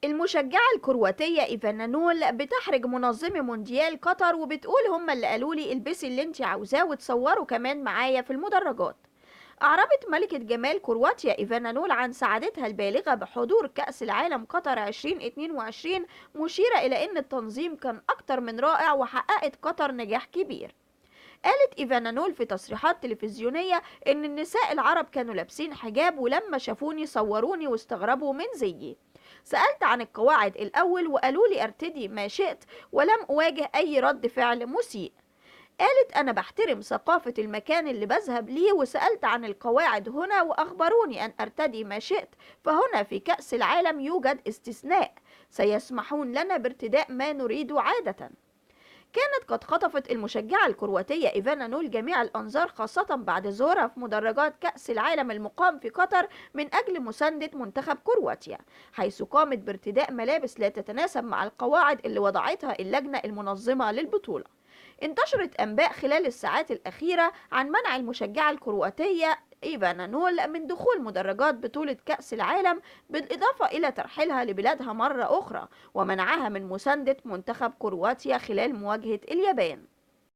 المشجعة الكرواتية إيفانا نول بتحرج منظمي مونديال قطر وبتقول هما اللي قالوا لي البسي اللي انت عاوزاه وتصوروا كمان معايا في المدرجات. أعربت ملكة جمال كرواتيا إيفانا نول عن سعادتها البالغة بحضور كأس العالم قطر 2022، مشيرة إلى أن التنظيم كان أكتر من رائع وحققت قطر نجاح كبير. قالت إيفانا نول في تصريحات تلفزيونية إن النساء العرب كانوا لابسين حجاب ولما شافوني صوروني واستغربوا من زيي. سألت عن القواعد الأول وقالوا لي ارتدي ما شئت ولم أواجه أي رد فعل مسيء. قالت أنا بحترم ثقافة المكان اللي بذهب ليه وسألت عن القواعد هنا وأخبروني أن أرتدي ما شئت، فهنا في كأس العالم يوجد استثناء، سيسمحون لنا بارتداء ما نريد عادة. كانت قد خطفت المشجعة الكرواتية إيفانا نول جميع الأنظار خاصة بعد ظهورها في مدرجات كأس العالم المقام في قطر من أجل مساندة منتخب كرواتيا، حيث قامت بارتداء ملابس لا تتناسب مع القواعد اللي وضعتها اللجنة المنظمة للبطولة. انتشرت أنباء خلال الساعات الأخيرة عن منع المشجعة الكرواتية إيفانا نول من دخول مدرجات بطولة كأس العالم، بالإضافة إلى ترحيلها لبلادها مرة أخرى ومنعها من مساندة منتخب كرواتيا خلال مواجهة اليابان.